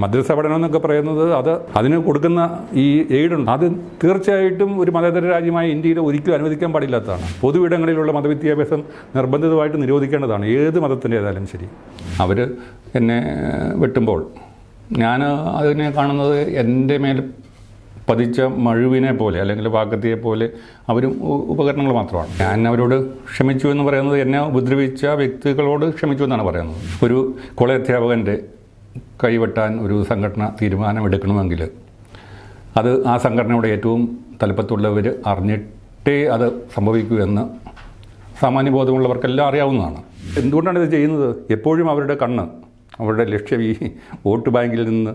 മദ്രസ പഠനം എന്നൊക്കെ പറയുന്നത് അതിന് കൊടുക്കുന്ന ഈ എയ്ഡുണ്ട്, അത് തീർച്ചയായിട്ടും ഒരു മതേതര രാജ്യമായ ഇന്ത്യയിൽ ഒരിക്കലും അനുവദിക്കാൻ പാടില്ലാത്തതാണ്. പൊതുവിടങ്ങളിലുള്ള മതവിദ്യാഭ്യാസം നിർബന്ധിതമായിട്ട് നിരോധിക്കേണ്ടതാണ്, ഏത് മതത്തിൻ്റേതായാലും ശരി. അവർ എന്നെ വെട്ടുമ്പോൾ ഞാൻ അതിനെ കാണുന്നത് എൻ്റെ മേൽ പതിച്ച മഴുവിനെ പോലെ അല്ലെങ്കിൽ വാക്കത്തിയെ പോലെ അവരും ഉപകരണങ്ങൾ മാത്രമാണ്. ഞാൻ അവരോട് ക്ഷമിച്ചു എന്ന് പറയുന്നത് എന്നെ ഉപദ്രവിച്ച വ്യക്തികളോട് ക്ഷമിച്ചു എന്നാണ് പറയുന്നത്. ഒരു കോളേജ് അധ്യാപകൻ്റെ കൈവെട്ടാൻ ഒരു സംഘടന തീരുമാനമെടുക്കണമെങ്കിൽ അത് ആ സംഘടനയുടെ ഏറ്റവും തലപ്പത്തുള്ളവർ അറിഞ്ഞിട്ടേ അത് സംഭവിക്കൂ എന്ന് സാമാന്യബോധമുള്ളവർക്കെല്ലാം അറിയാവുന്നതാണ്. എന്തുകൊണ്ടാണ് ഇത് ചെയ്യുന്നത്? എപ്പോഴും അവരുടെ കണ്ണ്, അവരുടെ ലക്ഷ്യം ഈ വോട്ട് ബാങ്കിൽ നിന്ന്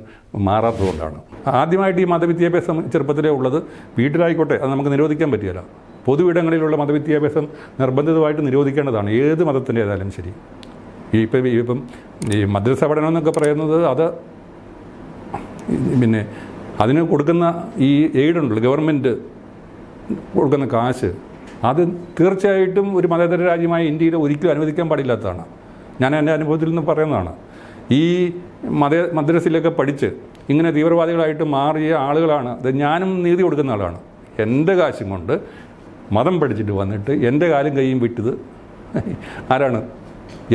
മാറാത്തതുകൊണ്ടാണ്. ആദ്യമായിട്ട് ഈ മതവിദ്യാഭ്യാസം ചെറുപ്പത്തിലേ ഉള്ളത് വീട്ടിലായിക്കോട്ടെ, അത് നമുക്ക് നിരോധിക്കാൻ പറ്റില്ല. പൊതുവിടങ്ങളിലുള്ള മതവിദ്യാഭ്യാസം നിർബന്ധിതമായിട്ട് നിരോധിക്കേണ്ടതാണ്, ഏത് മതത്തിൻ്റേതായാലും ശരി. ഇപ്പം ഈ മദ്രസ പഠനം എന്നൊക്കെ പറയുന്നത് പിന്നെ അതിന് കൊടുക്കുന്ന ഈ എയ്ഡുണ്ടല്ലോ, ഗവൺമെൻറ് കൊടുക്കുന്ന കാശ്, അത് തീർച്ചയായിട്ടും ഒരു മതേതര രാജ്യമായ ഇന്ത്യയിൽ ഒരിക്കലും അനുവദിക്കാൻ പാടില്ലാത്തതാണ്. ഞാൻ എൻ്റെ അനുഭവത്തിൽ നിന്ന് പറയുന്നതാണ്. ഈ മദ്രസയിലൊക്കെ പഠിച്ച് ഇങ്ങനെ തീവ്രവാദികളായിട്ട് മാറിയ ആളുകളാണ് അത്. ഞാനും നീതി കൊടുക്കുന്ന ആളാണ്. എൻ്റെ കാശും കൊണ്ട് മതം പഠിച്ചിട്ട് വന്നിട്ട് എൻ്റെ കാലും കൈയും വിട്ടത് ആരാണ്?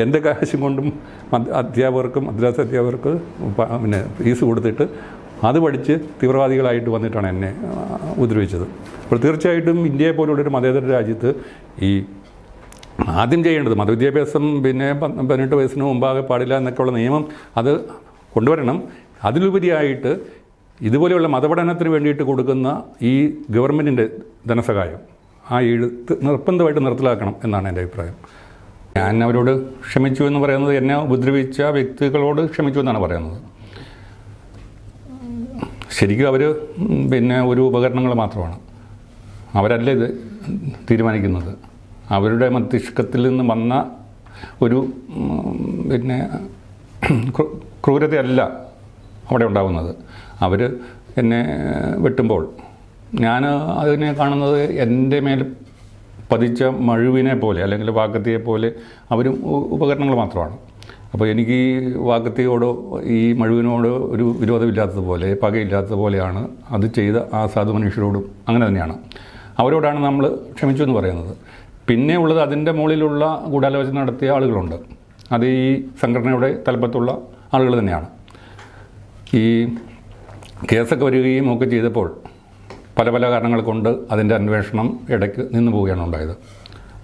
എൻ്റെ കാശും കൊണ്ടും അധ്യാപകർക്കും മദ്രസ അധ്യാപകർക്ക് പിന്നെ ഫീസ് കൊടുത്തിട്ട് അത് പഠിച്ച് തീവ്രവാദികളായിട്ട് വന്നിട്ടാണ് എന്നെ ഉപദ്രവിച്ചത്. അപ്പോൾ തീർച്ചയായിട്ടും ഇന്ത്യയെ പോലുള്ളൊരു മതേതര രാജ്യത്ത് ഈ ആദ്യം ചെയ്യേണ്ടത് മതവിദ്യാഭ്യാസം പിന്നെ 18 വയസ്സിന് മുമ്പാകെ പാടില്ല എന്നൊക്കെയുള്ള നിയമം അത് കൊണ്ടുവരണം. അതിലുപരിയായിട്ട് ഇതുപോലെയുള്ള മതപഠനത്തിന് വേണ്ടിയിട്ട് കൊടുക്കുന്ന ഈ ഗവൺമെൻറ്റിൻ്റെ ധനസഹായം ആ എഴുത്ത് നിർബന്ധമായിട്ട് നിർത്തലാക്കണം എന്നാണ് എൻ്റെ അഭിപ്രായം. ഞാൻ അവരോട് ക്ഷമിച്ചു എന്ന് പറയുന്നത് എന്നെ ഉപദ്രവിച്ച വ്യക്തികളോട് ക്ഷമിച്ചു എന്നാണ് പറയുന്നത്. ശരിക്കും അവർ പിന്നെ ഒരു ഉപകരണങ്ങൾ മാത്രമാണ്. അവരല്ല ഇത് തീരുമാനിക്കുന്നത്. അവരുടെ മസ്തിഷ്കത്തിൽ നിന്ന് വന്ന ഒരു പിന്നെ ക്രൂരതയല്ല അവിടെ ഉണ്ടാകുന്നത്. അവർ എന്നെ വെട്ടുമ്പോൾ ഞാൻ അതിനെ കാണുന്നത് എൻ്റെ മേൽ പതിച്ച മഴുവിനെ പോലെ അല്ലെങ്കിൽ വാക്കത്തിയെ പോലെ അവരും ഉപകരണങ്ങൾ മാത്രമാണ്. അപ്പോൾ എനിക്ക് ഈ വാക്കത്തിയോടോ ഈ മഴുവിനോടോ ഒരു വിരോധമില്ലാത്തതുപോലെ പകയില്ലാത്തതുപോലെയാണ് അത് ചെയ്ത ആ സാധു മനുഷ്യരോടും അങ്ങനെ തന്നെയാണ്. അവരോടാണ് നമ്മൾ ക്ഷമിച്ചു എന്ന് പറയുന്നത്. പിന്നെ ഉള്ളത് അതിൻ്റെ മുകളിലുള്ള ഗൂഢാലോചന നടത്തിയ ആളുകളുണ്ട്. അത് ഈ സംഘടനയുടെ തലപ്പത്തുള്ള ആളുകൾ തന്നെയാണ്. ഈ കേസൊക്കെ വരികയും ഒക്കെ ചെയ്തപ്പോൾ പല പല കാരണങ്ങൾ കൊണ്ട് അതിൻ്റെ അന്വേഷണം ഇടയ്ക്ക് നിന്ന് പോവുകയാണ് ഉണ്ടായത്.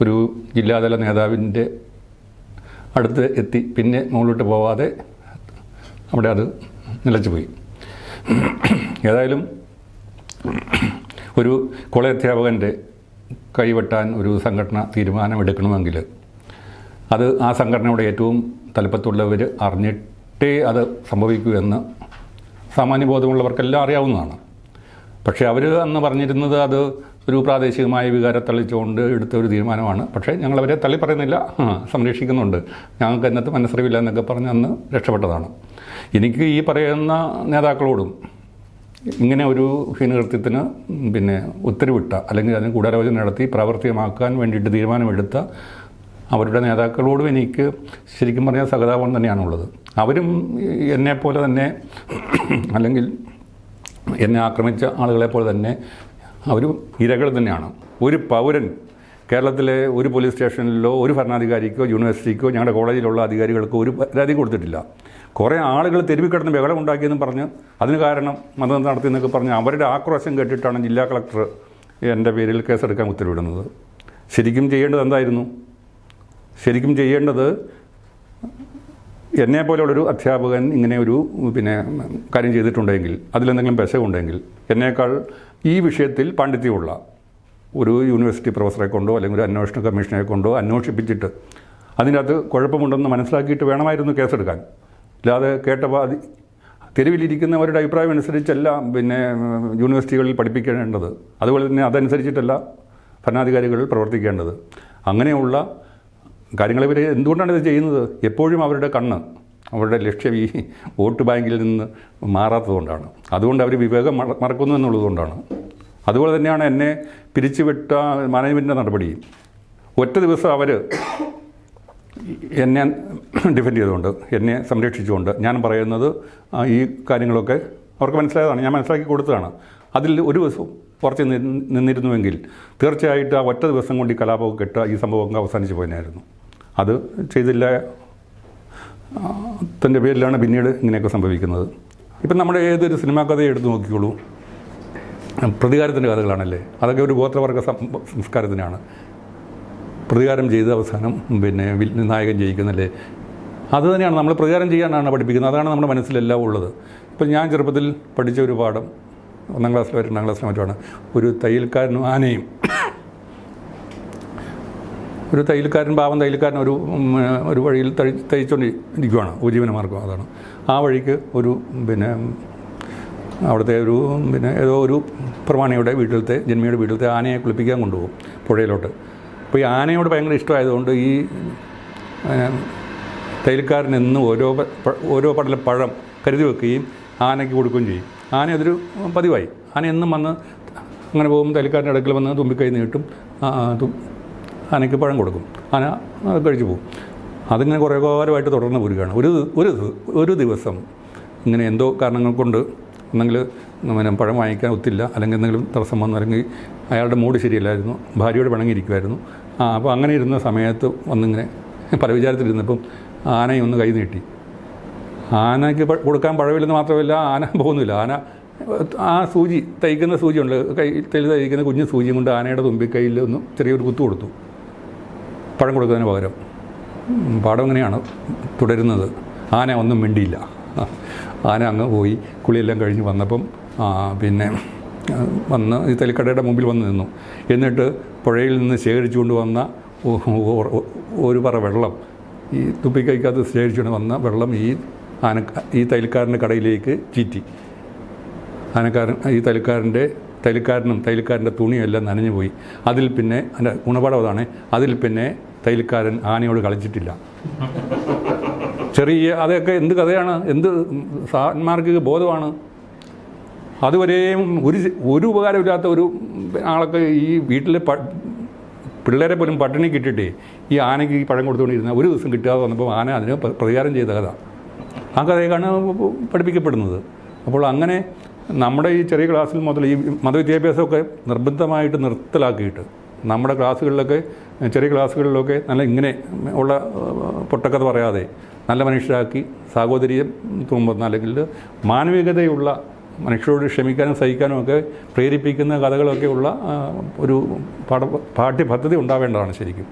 ഒരു ജില്ലാതല നേതാവിൻ്റെ അടുത്ത് എത്തി പിന്നെ മുകളിലോട്ട് പോവാതെ അവിടെ അത് നിലച്ചുപോയി. ഏതായാലും ഒരു കോളേജ് അധ്യാപകൻ്റെ കൈവെട്ടാൻ ഒരു സംഘടന തീരുമാനമെടുക്കണമെങ്കിൽ അത് ആ സംഘടനയുടെ ഏറ്റവും തലപ്പത്തുള്ളവർ അറിഞ്ഞിട്ടേ അത് സംഭവിക്കൂ എന്ന് സാമാന്യബോധമുള്ളവർക്കെല്ലാം അറിയാവുന്നതാണ്. പക്ഷേ അവർ അന്ന് പറഞ്ഞിരുന്നത് അത് ഒരു പ്രാദേശികമായ വികാരം തള്ളിച്ചുകൊണ്ട് എടുത്ത ഒരു തീരുമാനമാണ്. പക്ഷേ ഞങ്ങളവരെ തള്ളി പറയുന്നില്ല, സംരക്ഷിക്കുന്നുണ്ട്, ഞങ്ങൾക്ക് അതിനകത്ത് മനസ്സറിവില്ല എന്നൊക്കെ പറഞ്ഞ് അന്ന് രക്ഷപ്പെട്ടതാണ്. എനിക്ക് ഈ പറയുന്ന നേതാക്കളോടും ഇങ്ങനെ ഒരു ഹീനകൃത്യത്തിന് പിന്നെ ഉത്തരവിട്ട അല്ലെങ്കിൽ അതിന് ഗൂഢാലോചന നടത്തി പ്രാവർത്തികമാക്കാൻ വേണ്ടിയിട്ട് തീരുമാനമെടുത്ത അവരുടെ നേതാക്കളോടും എനിക്ക് ശരിക്കും പറഞ്ഞാൽ സഹതാപം തന്നെയാണുള്ളത്. അവരും എന്നെപ്പോലെ തന്നെ അല്ലെങ്കിൽ എന്നെ ആക്രമിച്ച ആളുകളെപ്പോലെ തന്നെ അവരും ഇരകൾ തന്നെയാണ്. ഒരു പൗരൻ കേരളത്തിലെ ഒരു പോലീസ് സ്റ്റേഷനിലോ ഒരു ഭരണാധികാരിക്കോ യൂണിവേഴ്സിറ്റിക്കോ ഞങ്ങളുടെ കോളേജിലുള്ള അധികാരികൾക്കോ ഒരു പരാതി കൊടുത്തിട്ടില്ല. കുറേ ആളുകൾ തെരുവിൽ കിടന്ന് ബഹളം ഉണ്ടാക്കിയെന്നും പറഞ്ഞ് അതിന് കാരണം മതം നടത്തിയെന്നൊക്കെ പറഞ്ഞ് അവരുടെ ആക്രോശം കേട്ടിട്ടാണ് ജില്ലാ കളക്ടർ എൻ്റെ പേരിൽ കേസെടുക്കാൻ ഉത്തരവിടുന്നത്. ശരിക്കും ചെയ്യേണ്ടത് എന്തായിരുന്നു? ശരിക്കും ചെയ്യേണ്ടത് എന്നെപ്പോലുള്ളൊരു അധ്യാപകൻ ഇങ്ങനെ ഒരു പിന്നെ കാര്യം ചെയ്തിട്ടുണ്ടെങ്കിൽ അതിലെന്തെങ്കിലും പെശകുണ്ടെങ്കിൽ എന്നേക്കാൾ ഈ വിഷയത്തിൽ പാണ്ഡിത്യമുള്ള ഒരു യൂണിവേഴ്സിറ്റി പ്രൊഫസറെ കൊണ്ടോ അല്ലെങ്കിൽ ഒരു അന്വേഷണ കമ്മീഷനെ കൊണ്ടോ അന്വേഷിപ്പിച്ചിട്ട് അതിനകത്ത് കുഴപ്പമുണ്ടെന്ന് മനസ്സിലാക്കിയിട്ട് വേണമായിരുന്നു കേസെടുക്കാൻ. അല്ലാതെ കേട്ടപാതി തെരുവിലിരിക്കുന്നവരുടെ അഭിപ്രായം അനുസരിച്ചല്ല പിന്നെ യൂണിവേഴ്സിറ്റികളിൽ പഠിപ്പിക്കേണ്ടത്. അതുപോലെ തന്നെ അതനുസരിച്ചിട്ടല്ല ഭരണാധികാരികൾ പ്രവർത്തിക്കേണ്ടത്. അങ്ങനെയുള്ള കാര്യങ്ങൾ ഇവർ എന്തുകൊണ്ടാണ് ഇത് ചെയ്യുന്നത്? എപ്പോഴും അവരുടെ കണ്ണ്, അവരുടെ ലക്ഷ്യം ഈ വോട്ട് ബാങ്കിൽ നിന്ന് മാറാത്തതുകൊണ്ടാണ്. അതുകൊണ്ട് അവർ വിവേകം മറക്കുന്നു എന്നുള്ളതുകൊണ്ടാണ്. അതുപോലെ തന്നെയാണ് എന്നെ പിരിച്ചുവിട്ട മാനേജ്മെൻറ്റിൻ്റെ നടപടി. ഒറ്റ ദിവസം അവർ എന്നെ ഡിഫെൻഡ് ചെയ്തുകൊണ്ട്, എന്നെ സംരക്ഷിച്ചുകൊണ്ട് ഞാൻ പറയുന്നത് ഈ കാര്യങ്ങളൊക്കെ അവർക്ക് മനസ്സിലായതാണ്, ഞാൻ മനസ്സിലാക്കി കൊടുത്തതാണ്. അതിൽ ഒരു ദിവസം കുറച്ച് നിന്നിരുന്നുവെങ്കിൽ തീർച്ചയായിട്ടും ആ ഒറ്റ ദിവസം കൊണ്ട് ഈ കലാപമൊക്കെ കെട്ട ഈ സംഭവമൊക്കെ അവസാനിച്ച് പോയതായിരുന്നു. അത് ചെയ്തില്ല തൻ്റെ പേരിലാണ് പിന്നീട് ഇങ്ങനെയൊക്കെ സംഭവിക്കുന്നത്. ഇപ്പം നമ്മുടെ ഏതൊരു സിനിമാ കഥയെ എടുത്ത് നോക്കിക്കോളൂ, പ്രതികാരത്തിൻ്റെ കഥകളാണല്ലേ. അതൊക്കെ ഒരു ഗോത്രവർഗ സംസ്കാരത്തിനാണ്. പ്രതികാരം ചെയ്ത് അവസാനം നായകൻ ജയിക്കുന്നല്ലേ. അത് തന്നെയാണ് നമ്മൾ പ്രതികാരം ചെയ്യാനാണ് പഠിപ്പിക്കുന്നത്. അതാണ് നമ്മുടെ മനസ്സിലെല്ലാം ഉള്ളത്. ഇപ്പം ഞാൻ ചെറുപ്പത്തിൽ പഠിച്ച ഒരു പാഠം 1ാം ക്ലാസ്സിലോ 2ാം ക്ലാസ്സിലോ മറ്റുമാണ്. ഒരു തയ്യൽക്കാരനും ആനയും, ഒരു തയ്യൽക്കാരൻ, പാവം തയ്യൽക്കാരൻ ഒരു വഴിയിൽ തയ്ച്ചുകൊണ്ടിരിക്കുകയാണ്, ഉപജീവനമാർഗം അതാണ്. ആ വഴിക്ക് ഒരു അവിടുത്തെ ഒരു ഏതോ ഒരു പ്രമാണിയുടെ വീട്ടിലത്തെ, ജന്മിയുടെ വീട്ടിലത്തെ ആനയെ കുളിപ്പിക്കാൻ കൊണ്ടുപോകും പുഴയിലോട്ട്. അപ്പോൾ ഈ ആനയോട് ഭയങ്കര ഇഷ്ടമായതുകൊണ്ട് ഈ തയ്യൽക്കാരൻ എന്നും ഓരോ പടല പഴം കരുതി വെക്കുകയും ആനയ്ക്ക് കൊടുക്കുകയും ചെയ്യും. ആന അതൊരു പതിവായി. ആന എന്നും വന്ന് അങ്ങനെ പോകും, തയ്യൽക്കാരൻ്റെ അടുക്കൽ വന്ന് തുമ്പിക്കൈ നീട്ടും, ആനയ്ക്ക് പഴം കൊടുക്കും. ആന അത് കഴിച്ചു പോകും. അതിങ്ങനെ കുറേ കാലമായിട്ട് തുടർന്ന് പോരുകയാണ്. ഒരു ദിവസം ഇങ്ങനെ എന്തോ കാരണങ്ങൾ കൊണ്ട് ഒന്നെങ്കിൽ പഴം വാങ്ങിക്കാൻ ഒത്തില്ല, അല്ലെങ്കിൽ എന്തെങ്കിലും തടസ്സം വന്നു, അല്ലെങ്കിൽ അയാളുടെ മൂഡ് ശരിയല്ലായിരുന്നു, ഭാര്യയോട് പിണങ്ങിയിരിക്കുമായിരുന്നു. അപ്പോൾ അങ്ങനെ ഇരുന്ന സമയത്ത് വന്നിങ്ങനെ പല വിചാരത്തിലിരുന്നപ്പം ആനയൊന്ന് കൈ നീട്ടി. ആനയ്ക്ക് കൊടുക്കാൻ പഴമില്ലെന്ന് മാത്രമല്ല, ആന പോകുന്നില്ല. ആന ആ സൂചി, തയ്ക്കുന്ന സൂചിയുണ്ട്, തയ്ക്കുന്ന കുഞ്ഞു സൂചിയും കൊണ്ട് ആനയുടെ തുമ്പിക്കൈയിൽ ഒന്ന് ചെറിയൊരു കുത്തു കൊടുത്തു, പഴം കൊടുക്കുന്നതിന് പകരം. പാഠം ഇങ്ങനെയാണ് തുടരുന്നത്. ആന ഒന്നും മിണ്ടിയില്ല. ആന അങ്ങ് പോയി. കുളിയെല്ലാം കഴിഞ്ഞ് വന്നപ്പം വന്ന് ഈ തലിക്കടയുടെ മുമ്പിൽ വന്ന് നിന്നു. എന്നിട്ട് പുഴയിൽ നിന്ന് ശേഖരിച്ചുകൊണ്ട് വന്ന ഒരു പറ വെള്ളം, ഈ തുപ്പിക്കൈക്കകത്ത് ശേഖരിച്ചുകൊണ്ട് വന്ന വെള്ളം ഈ തയ്യൽക്കാരൻ്റെ കടയിലേക്ക് ചീറ്റി. ഈ തയ്യൽക്കാരൻ്റെ തുണിയെല്ലാം നനഞ്ഞു പോയി. അതിൽ പിന്നെ അതിൻ്റെ ഗുണപാഠം അതാണ്, അതിൽ പിന്നെ തയ്യൽക്കാരൻ ആനയോട് കളിച്ചിട്ടില്ല. അതൊക്കെ എന്ത് കഥയാണ്, എന്ത് സാന്മാർഗിക ബോധമാണ്. അതുവരെയും ഒരു ഉപകാരമില്ലാത്ത ഒരു ആളൊക്കെ ഈ വീട്ടിലെ പിള്ളേരെ പോലും പട്ടിണി കിട്ടിയിട്ടേ ഈ ആനയ്ക്ക് ഈ പഴം കൊടുത്തുകൊണ്ടിരുന്ന ഒരു ദിവസം കിട്ടാതെ വന്നപ്പോൾ ആന അതിന് പ്രതികാരം ചെയ്ത കഥ, ആ കഥയൊക്കെയാണ് പഠിപ്പിക്കപ്പെടുന്നത്. അപ്പോൾ അങ്ങനെ നമ്മുടെ ഈ ചെറിയ ക്ലാസ്സിൽ മുതൽ ഈ മതവിദ്യാഭ്യാസമൊക്കെ നിർബന്ധമായിട്ട് നിർത്തലാക്കിയിട്ട് നമ്മുടെ ക്ലാസ്സുകളിലൊക്കെ, ചെറിയ ക്ലാസ്സുകളിലൊക്കെ നല്ല ഇങ്ങനെ ഉള്ള പൊട്ടക്കഥ പറയാതെ നല്ല മനുഷ്യരാക്കി, സാഹോദര്യം തുമ്പുന്ന, അല്ലെങ്കിൽ മാനവികതയുള്ള, മനുഷ്യരോട് ക്ഷമിക്കാനും സഹിക്കാനും ഒക്കെ പ്രേരിപ്പിക്കുന്ന കഥകളൊക്കെ ഉള്ള ഒരു പാഠ്യപദ്ധതി ഉണ്ടാവേണ്ടതാണ് ശരിക്കും.